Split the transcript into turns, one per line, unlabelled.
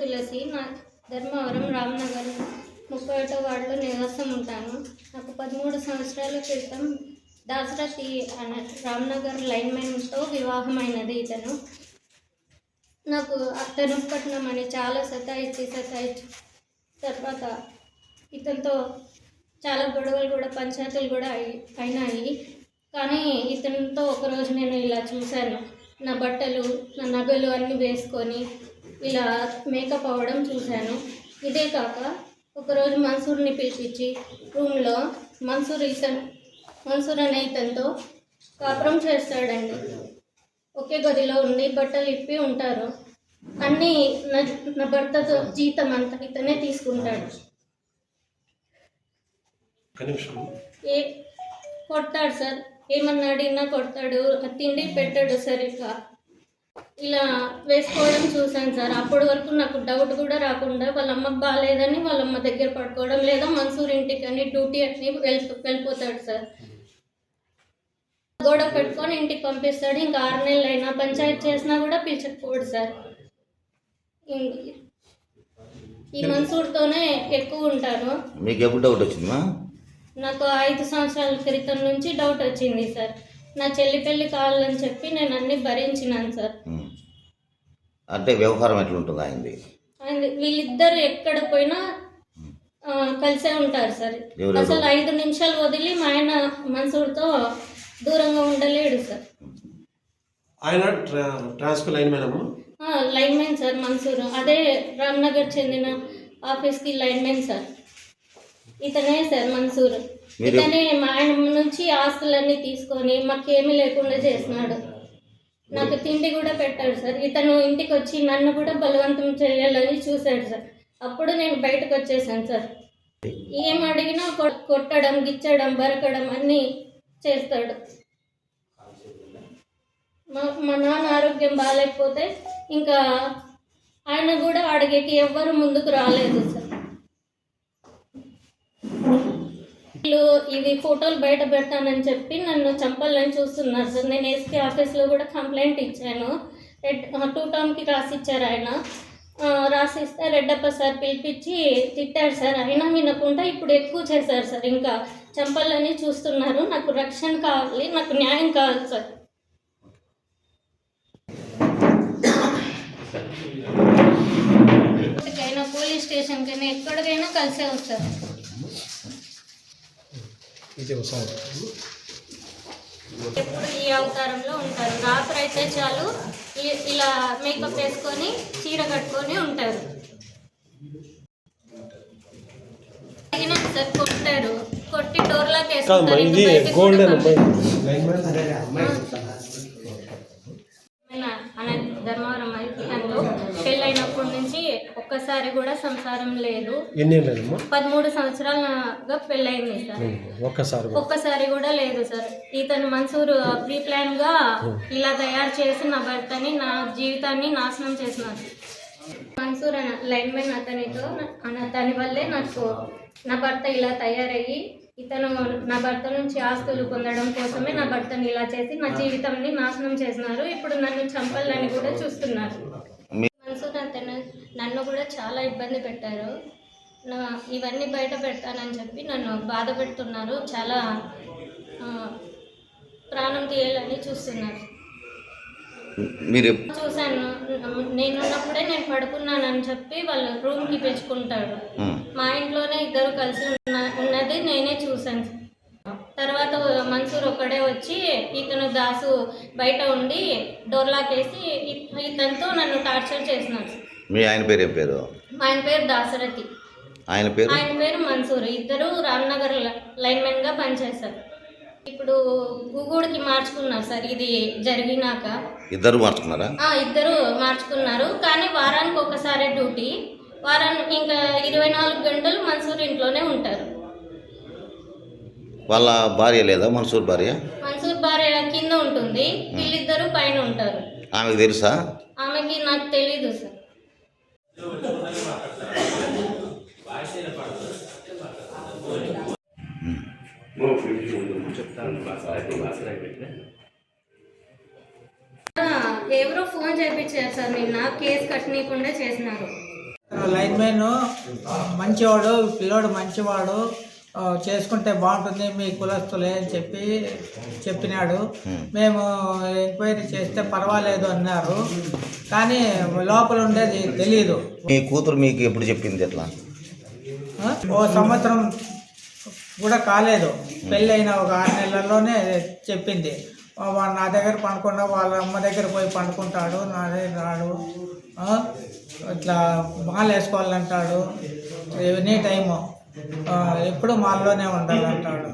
తులసి. నా ధర్మవరం రామ్నగర్ 31వ వార్డులో నివాసం ఉంటాను. నాకు 13 సంవత్సరాల క్రితం దాశరథి అనే రామ్నగర్ లైన్మెన్తో వివాహమైనది. నాకు అత్తనుపట్నం అని చాలా సతాయించి తర్వాత ఇతనితో చాలా గొడవలు కూడా పంచాయతీలు కూడా అయినాయి. కానీ ఇతనితో ఒకరోజు నేను ఇలా చూశాను, నా బట్టలు నా నగలు అన్నీ వేసుకొని ఇలా మేకప్ అవ్వడం చూశాను. ఇదే కాక ఒకరోజు మన్సూర్ని పిలిపించి రూమ్లో మన్సూర్ అనే ఇతనితో కాపురం చేస్తాడండి. ఒకే గదిలో ఉండి బట్టలు ఇప్పి ఉంటారు. అన్నీ నా భర్తతో జీతం అంతా ఇతనే తీసుకుంటాడు. కొడతాడు సార్, ఏమన్నా అడిగినా కొడతాడు, తిండి పెట్టాడు సరిగ్గా. ఇలా వేసుకోవడం చూశాను సార్. అప్పటి వరకు నాకు డౌట్ కూడా రాకుండా వాళ్ళ అమ్మకు బాగాలేదని వాళ్ళ అమ్మ దగ్గర పడుకోవడం, లేదా మన్సూర్ ఇంటికి అని డ్యూటీ అని వెళ్ళిపోతాడు సార్. గొడవ పెట్టుకొని ఇంటికి పంపిస్తాడు. ఇంకా 6 నెలలు అయినా పంచాయతీ చేసినా కూడా పిలిచకపోడు సార్. ఈ మన్సూర్తోనే ఎక్కువ ఉంటాను.
మీకు ఎప్పుడు డౌట్ వచ్చిందా?
నాకు 5 సంవత్సరాల క్రితం నుంచి డౌట్ వచ్చింది సార్. నా చెల్లి పెళ్ళి కావాలని చెప్పి నేను అన్ని భరించినాను సార్.
అంటే వ్యవహారం ఎట్లుంటుంది ఆయనది?
వీళ్ళిద్దరు ఎక్కడ పోయినా కలిసే ఉంటారు సార్. అసలు 5 నిమిషాలు వదిలి మా ఆయన మన్సూర్తో దూరంగా ఉండలేడు సార్.
ఆయన ట్రాన్స్ఫర్
లైన్మెన్ సార్ మన్సూర్. అదే రామ్నగర్ చెందిన ఆఫీస్కి లైన్మెన్ సార్. ఇతనే సార్ మన్సూర్. ఇతనే మా ఆయన నుంచి ఆస్తులన్నీ తీసుకొని మాకేమీ లేకుండా చేసినాడు. నాకు తిండి కూడా పెట్టాడు సార్. ఇతను ఇంటికి వచ్చి నన్ను కూడా బలవంతం చేయాలని చూశాడు సార్. అప్పుడు నేను బయటకు వచ్చేసాను సార్. ఏం అడిగినా కొట్టడం, గిచ్చడం, బరకడం అన్నీ చేస్తాడు. మా నాన్న ఆరోగ్యం బాగాలేకపోతే ఇంకా ఆయన కూడా అడిగేకి ఎవ్వరు ముందుకు రాలేదు సార్. వీళ్ళు ఇవి ఫోటోలు బయట పెడతానని చెప్పి నన్ను చంపాలని చూస్తున్నారు సార్. నేను ఎస్పీ ఆఫీస్లో కూడా కంప్లైంట్ ఇచ్చాను. 2 టర్మ్కి రాసిచ్చారు ఆయన. రాసిస్తే రెడ్డప్ప సార్ పిలిపించి తిట్టారు సార్. అయినా వినకుండా ఇప్పుడు ఎక్కువ చేశారు సార్. ఇంకా చంపాలని చూస్తున్నారు. నాకు రక్షణ కావాలి, నాకు న్యాయం కావాలి సార్. ఎక్కడికైనా పోలీస్ స్టేషన్కైనా ఎక్కడికైనా కలిసే వస్తారు. ఎప్పుడు ఈ అవతారంలో ఉంటారు. రాత్రి అయితే చాలు ఇలా మేకప్ వేసుకొని చీర కట్టుకొని ఉంటారు. సార్ కొట్టారు, కొట్టి డోర్లాక్ వేసుకుంటారు. ధర్మవరం అయిపోయిందో పెళ్ళైనప్పటి నుంచి ఒక్కసారి కూడా సంసారం లేదు. 13 సంవత్సరాలుగా పెళ్ళయింది సార్. ఒక్కసారి కూడా లేదు సార్. ఇతను మన్సూర్ ప్రీ ప్లాన్ గా ఇలా తయారు చేసి నా భర్తని, నా జీవితాన్ని నాశనం చేసినారు. మన్సూర్ లైన్మెన్ అతనితో దాని వల్లే నాకు నా భర్త ఇలా తయారయ్యి ఇతను నా భర్త నుంచి ఆస్తులు పొందడం కోసమే నా భర్తని ఇలా చేసి నా జీవితాన్ని నాశనం చేసినారు. ఇప్పుడు నన్ను చంపాలని కూడా చూస్తున్నారు. మన్సూర్ అతను నన్ను కూడా చాలా ఇబ్బంది పెట్టారు. ఇవన్నీ బయట పెడతానని చెప్పి నన్ను బాధ పెడుతున్నారు. చాలా ప్రాణం తీయాలని చూస్తున్నారు. చూశాను. నేనున్నప్పుడే నేను పడుకున్నానని చెప్పి వాళ్ళ రూమ్కి పిలుచుకుంటాడు. మా ఇంట్లోనే ఇద్దరు కలిసి ఉన్నది నేనే చూశాను. తర్వాత మన్సూర్ ఒక్కడే వచ్చి ఇతను దాసు బయట ఉండి డోర్లాక్ వేసి ఇతనితో నన్ను టార్చర్ చేసినాడు.
మీ ఆయన పేరు ఏం పేరు?
ఆయన పేరు దాశరథి. ఆయన పేరు మన్సూర్. ఇద్దరు రామ్నగర్ లైన్మెన్గా పనిచేస్తారు. ఇప్పుడు గూగూడికి మార్చుకున్నారు సార్. ఇది జరిగినాక
ఇద్దరు మార్చుకున్నారా?
ఇద్దరు మార్చుకున్నారు. కానీ వారానికి ఒకసారి డ్యూటీ. ఇంకా 24 గంటలు మన్సూర్ ఇంట్లోనే ఉంటారు.
వాళ్ళ భార్య లేదా? మన్సూర్ భార్య
కింద ఉంటుంది, వీళ్ళిద్దరూ పైన ఉంటారు.
ఆమెకు తెలుసా?
ఆమెకి నాకు తెలీదు సార్. ఎవరో ఫోన్ చేయించారు సార్. నిన్న కేసు కట్టనీయకుండా చేసినారు.
లైన్మెన్ మంచివాడు, పిల్లోడు మంచివాడు, చేసుకుంటే బాగుంటుంది మీ కులస్తులే అని చెప్పినాడు. మేము ఎంక్వైరీ చేస్తే పర్వాలేదు అన్నారు, కానీ లోపల ఉండేది తెలియదు.
మీ కూతురు మీకు ఎప్పుడు చెప్పింది ఎట్లా?
ఓ సంవత్సరం కూడా కాలేదు, పెళ్ళైన ఒక 6 నెలల్లోనే చెప్పింది. నా దగ్గర పండుకున్నా వాళ్ళ అమ్మ దగ్గర పోయి పండుకుంటాడు, నా దగ్గర రాడు, ఇట్లా మాల వేసుకోవాలంటాడు, ఎనీ టైము ఎప్పుడు మాల్లోనే ఉండాలంటాడు.